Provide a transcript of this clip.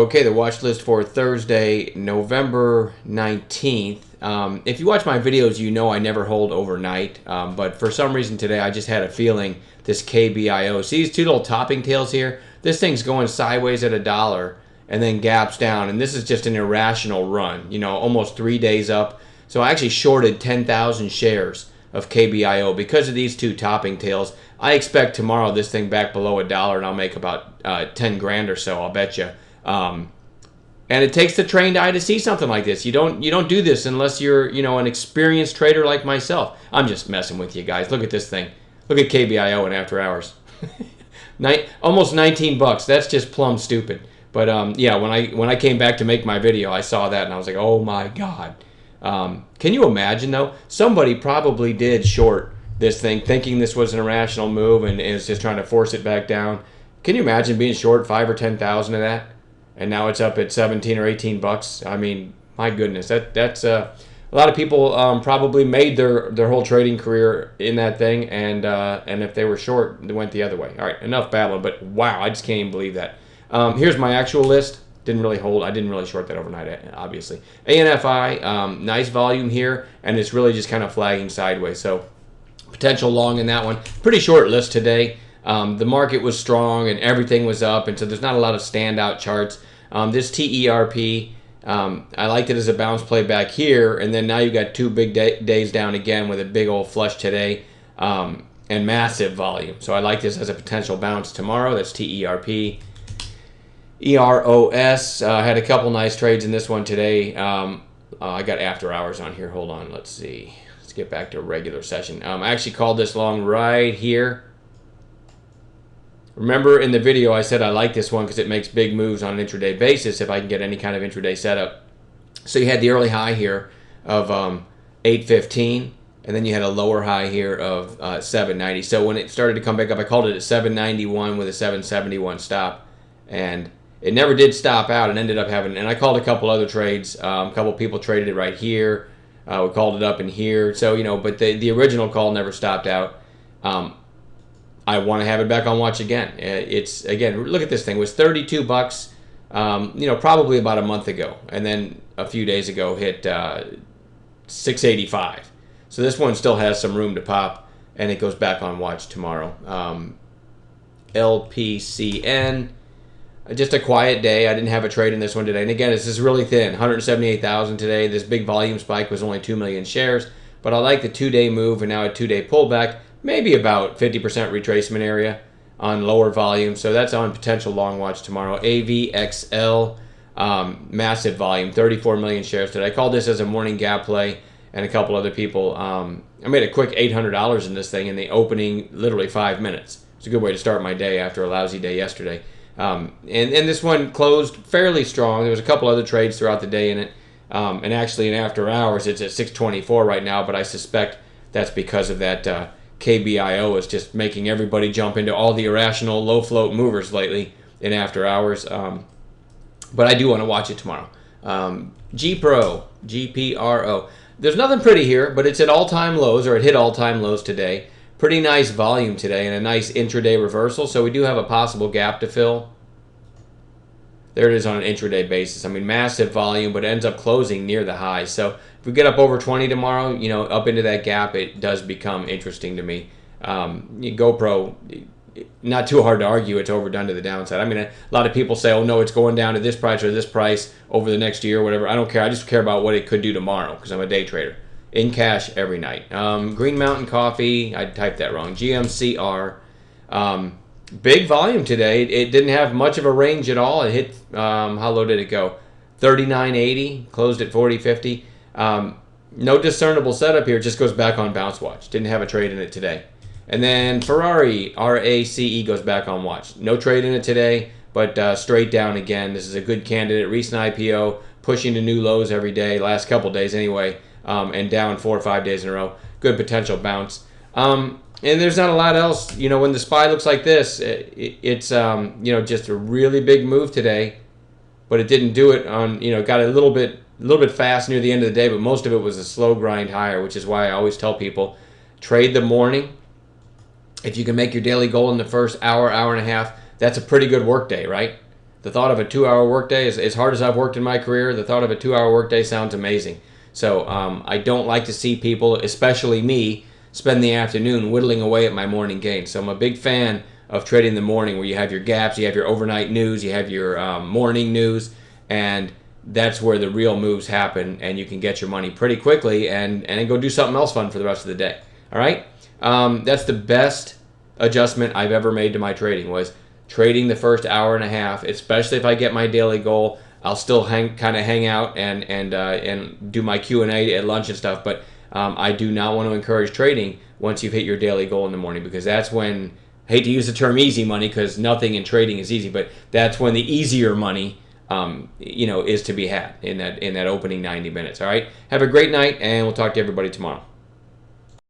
Okay, the watch list for Thursday, November 19th. If you watch my videos, you know I never hold overnight. But for some reason today, I just had a feeling this KBIO. See these two little topping tails here? This thing's going sideways at $1 and then gaps down. And this is just an irrational run, you know, almost 3 days up. So I actually shorted 10,000 shares of KBIO because of these two topping tails. I expect tomorrow this thing back below $1 and I'll make about 10 grand or so, I'll bet you. And it takes the trained eye to see something like this. You don't do this unless you're, you know, an experienced trader like myself. I'm just messing with you guys. Look at this thing. Look at KBIO in after hours. Almost 19 bucks. That's just plumb stupid. But yeah, when I came back to make my video, I saw that and I was like, oh my god. Can you imagine though? Somebody probably did short this thing, thinking this was an irrational move and is just trying to force it back down. Can you imagine being short 5 or 10,000 of that? And now it's up at 17 or 18 bucks. I mean, my goodness, that's a lot of people probably made their whole trading career in that thing, and if they were short, they went the other way. All right, enough babbling. But wow, I just can't even believe that. Here's my actual list. Didn't really hold. I didn't really short that overnight, obviously. ANFI, nice volume here, and it's really just kind of flagging sideways. So potential long in that one. Pretty short list today. The market was strong and everything was up, and so there's not a lot of standout charts. This TERP, I liked it as a bounce play back here, and then now you got two big days down again with a big old flush today and massive volume. So I like this as a potential bounce tomorrow. That's TERP. EROS, had a couple nice trades in this one today. I got after hours on here. Hold on, let's see. Let's get back to a regular session. I actually called this long right here. Remember in the video I said I like this one because it makes big moves on an intraday basis if I can get any kind of intraday setup. So you had the early high here of 815, and then you had a lower high here of 790. So when it started to come back up, I called it at 791 with a 771 stop, and it never did stop out and ended up having, and I called a couple other trades. A couple people traded it right here. We called it up in here. So, you know, but the original call never stopped out. I want to have it back on watch again. It's, again, look at this thing. It was 32 bucks, you know, probably about a month ago. And then a few days ago hit 685. So this one still has some room to pop, and it goes back on watch tomorrow. LPCN, just a quiet day. I didn't have a trade in this one today. And again, this is really thin, 178,000 today. This big volume spike was only 2 million shares. But I like the 2-day move and now a 2-day pullback. Maybe about 50% retracement area on lower volume. So that's on potential long watch tomorrow. AVXL, massive volume, 34 million shares today. I called this as a morning gap play, and a couple other people. I made a quick $800 in this thing in the opening, literally 5 minutes. It's a good way to start my day after a lousy day yesterday. And this one closed fairly strong. There was a couple other trades throughout the day in it. And actually in after hours, it's at 624 right now, but I suspect that's because of that KBIO is just making everybody jump into all the irrational low float movers lately in after hours. But I do want to watch it tomorrow. GPRO. There's nothing pretty here, but it's at all-time lows, or it hit all-time lows today. Pretty nice volume today and a nice intraday reversal, so we do have a possible gap to fill. There it is on an intraday basis. I mean, massive volume, but it ends up closing near the high. So if we get up over 20 tomorrow, you know, up into that gap, it does become interesting to me. GoPro, not too hard to argue. It's overdone to the downside. I mean, a lot of people say, oh, no, it's going down to this price or this price over the next year or whatever. I don't care. I just care about what it could do tomorrow because I'm a day trader. In cash every night. Green Mountain Coffee, I typed that wrong. GMCR. Big volume today. It didn't have much of a range at all. It hit, how low did it go? 39.80, closed at 40.50. No discernible setup here. It just goes back on bounce watch. Didn't have a trade in it today. And then Ferrari, RACE, goes back on watch. No trade in it today, but straight down again. This is a good candidate. Recent IPO, pushing to new lows every day, last couple days anyway, and down 4 or 5 days in a row. Good potential bounce. And there's not a lot else, you know, when the SPY looks like this, it's, you know, just a really big move today, but it didn't do it on, you know, got a little bit fast near the end of the day, but most of it was a slow grind higher, which is why I always tell people, trade the morning. If you can make your daily goal in the first hour, hour and a half, that's a pretty good work day, right? the thought of a 2-hour workday, as hard as I've worked in my career, the thought of a 2-hour workday sounds amazing. So I don't like to see people, especially me, spend the afternoon whittling away at my morning gains. So I'm a big fan of trading in the morning, where you have your gaps, you have your overnight news, you have your morning news, and that's where the real moves happen, and you can get your money pretty quickly and then go do something else fun for the rest of the day. All right? That's the best adjustment I've ever made to my trading, was trading the first hour and a half, especially if I get my daily goal. I'll still kind of hang out and do my Q&A at lunch and stuff, but I do not want to encourage trading once you've hit your daily goal in the morning, because that's when, I hate to use the term easy money because nothing in trading is easy, but that's when the easier money is to be had in that opening 90 minutes. All right, have a great night, and we'll talk to everybody tomorrow.